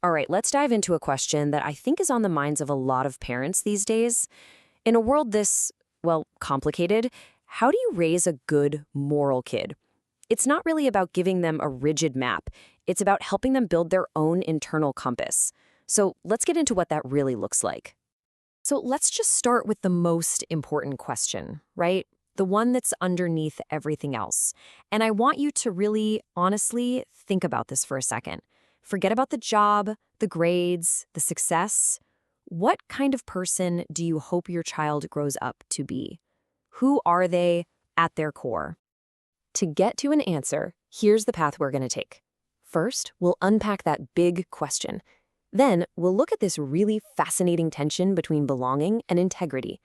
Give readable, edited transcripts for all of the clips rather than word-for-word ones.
All right, let's dive into a question that I think is on the minds of a lot of parents these days. In a world this, well, complicated, how do you raise a good moral kid? It's not really about giving them a rigid map. It's about helping them build their own internal compass. So let's get into what that really looks like. So let's just start with the most important question, right? The one that's underneath everything else. And I want you to really honestly think about this for a second. Forget about the job, the grades, the success. What kind of person do you hope your child grows up to be? Who are they at their core? To get to an answer, here's the path we're going to take. First, we'll unpack that big question. Then, we'll look at this really fascinating tension between belonging and integrity.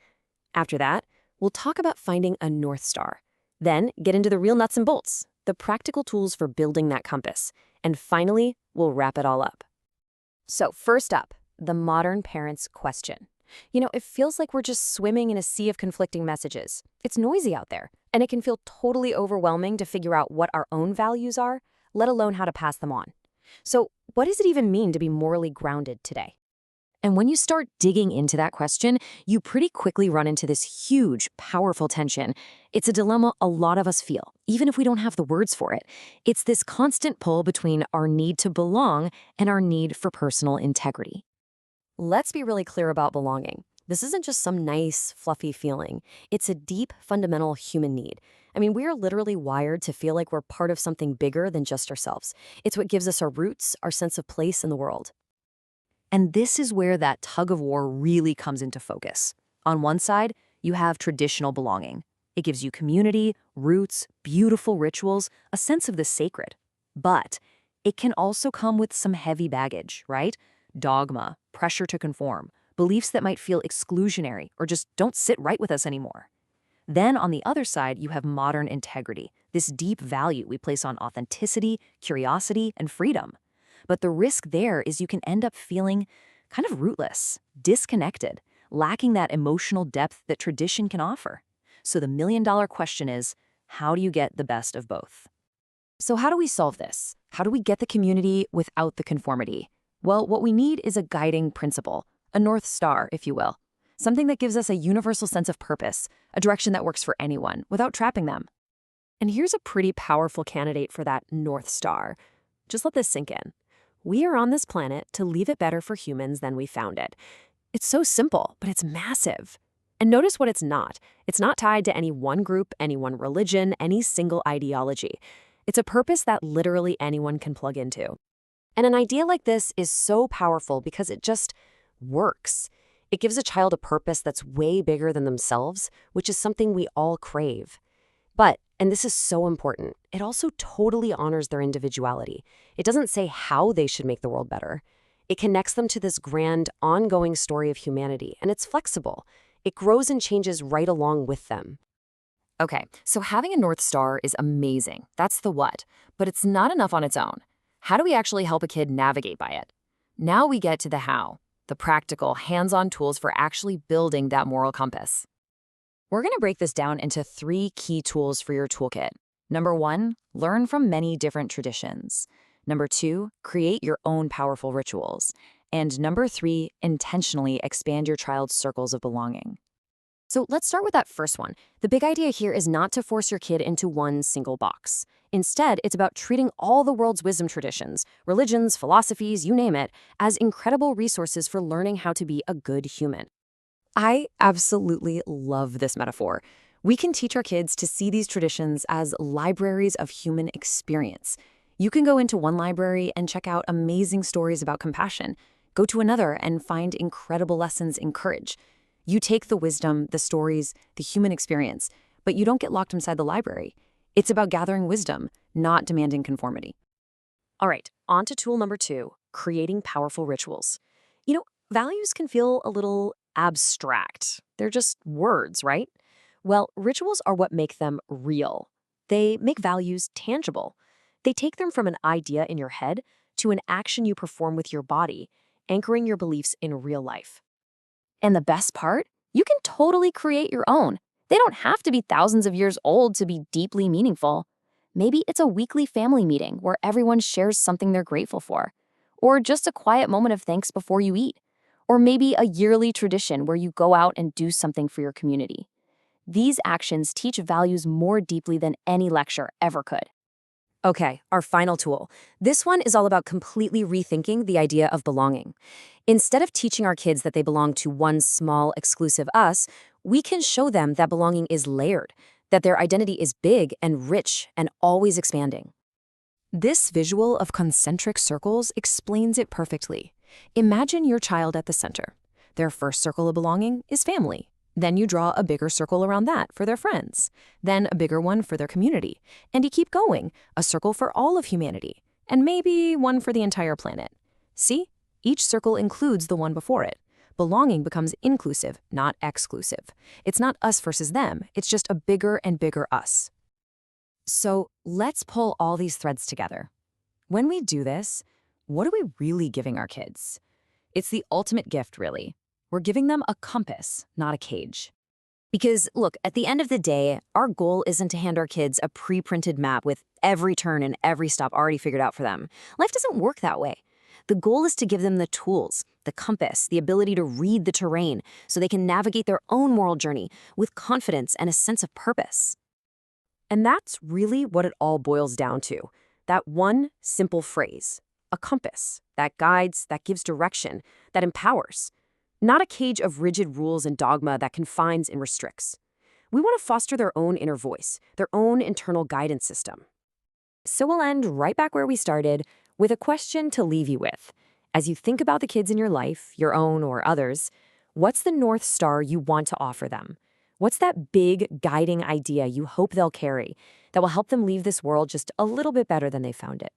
After that, we'll talk about finding a North Star. Then, get into the real nuts and bolts, the practical tools for building that compass. And finally, we'll wrap it all up. So, first up, the modern parent's question. It feels like we're just swimming in a sea of conflicting messages. It's noisy out there, and it can feel totally overwhelming to figure out what our own values are, let alone how to pass them on. So, what does it even mean to be morally grounded today? And when you start digging into that question, you pretty quickly run into this huge, powerful tension. It's a dilemma a lot of us feel, even if we don't have the words for it. It's this constant pull between our need to belong and our need for personal integrity. Let's be really clear about belonging. This isn't just some nice, fluffy feeling. It's a deep, fundamental human need. We are literally wired to feel like we're part of something bigger than just ourselves. It's what gives us our roots, our sense of place in the world. And this is where that tug of war really comes into focus. On one side, you have traditional belonging. It gives you community, roots, beautiful rituals, a sense of the sacred. But it can also come with some heavy baggage, right? Dogma, pressure to conform, beliefs that might feel exclusionary or just don't sit right with us anymore. Then on the other side, you have modern integrity, this deep value we place on authenticity, curiosity, and freedom. But the risk there is you can end up feeling kind of rootless, disconnected, lacking that emotional depth that tradition can offer. So the million-dollar question is, how do you get the best of both? So how do we solve this? How do we get the community without the conformity? Well, what we need is a guiding principle, a North Star, if you will. Something that gives us a universal sense of purpose, a direction that works for anyone, without trapping them. And here's a pretty powerful candidate for that North Star. Just let this sink in. We are on this planet to leave it better for humans than we found it. It's so simple, but it's massive. And notice what it's not. It's not tied to any one group, any one religion, any single ideology. It's a purpose that literally anyone can plug into. And an idea like this is so powerful because it just works. It gives a child a purpose that's way bigger than themselves, which is something we all crave. But, and this is so important, it also totally honors their individuality. It doesn't say how they should make the world better. It connects them to this grand, ongoing story of humanity, and it's flexible. It grows and changes right along with them. Okay, so having a North Star is amazing. That's the what. But it's not enough on its own. How do we actually help a kid navigate by it? Now we get to the how, the practical, hands-on tools for actually building that moral compass. We're going to break this down into 3 key tools for your toolkit. Number 1, learn from many different traditions. Number 2, create your own powerful rituals. And number 3, intentionally expand your child's circles of belonging. So let's start with that first one. The big idea here is not to force your kid into one single box. Instead, it's about treating all the world's wisdom traditions, religions, philosophies, you name it, as incredible resources for learning how to be a good human. I absolutely love this metaphor. We can teach our kids to see these traditions as libraries of human experience. You can go into one library and check out amazing stories about compassion. Go to another and find incredible lessons in courage. You take the wisdom, the stories, the human experience, but you don't get locked inside the library. It's about gathering wisdom, not demanding conformity. All right, on to tool number 2, creating powerful rituals. Values can feel a little abstract. They're just words, right? Well, rituals are what make them real. They make values tangible. They take them from an idea in your head to an action you perform with your body, anchoring your beliefs in real life. And the best part? You can totally create your own. They don't have to be thousands of years old to be deeply meaningful. Maybe it's a weekly family meeting where everyone shares something they're grateful for. or just a quiet moment of thanks before you eat, or maybe a yearly tradition where you go out and do something for your community. These actions teach values more deeply than any lecture ever could. Okay, our final tool. This one is all about completely rethinking the idea of belonging. Instead of teaching our kids that they belong to one small, exclusive us, we can show them that belonging is layered, that their identity is big and rich and always expanding. This visual of concentric circles explains it perfectly. Imagine your child at the center. Their first circle of belonging is family. Then you draw a bigger circle around that for their friends. Then a bigger one for their community. And you keep going, a circle for all of humanity. And maybe one for the entire planet. See? Each circle includes the one before it. Belonging becomes inclusive, not exclusive. It's not us versus them, it's just a bigger and bigger us. So let's pull all these threads together. When we do this, what are we really giving our kids? It's the ultimate gift, really. We're giving them a compass, not a cage. Because, look, at the end of the day, our goal isn't to hand our kids a pre-printed map with every turn and every stop already figured out for them. Life doesn't work that way. The goal is to give them the tools, the compass, the ability to read the terrain so they can navigate their own moral journey with confidence and a sense of purpose. And that's really what it all boils down to. That one simple phrase, a compass, that guides, that gives direction, that empowers. Not a cage of rigid rules and dogma that confines and restricts. We want to foster their own inner voice, their own internal guidance system. So we'll end right back where we started with a question to leave you with. As you think about the kids in your life, your own or others, what's the North Star you want to offer them? What's that big guiding idea you hope they'll carry that will help them leave this world just a little bit better than they found it?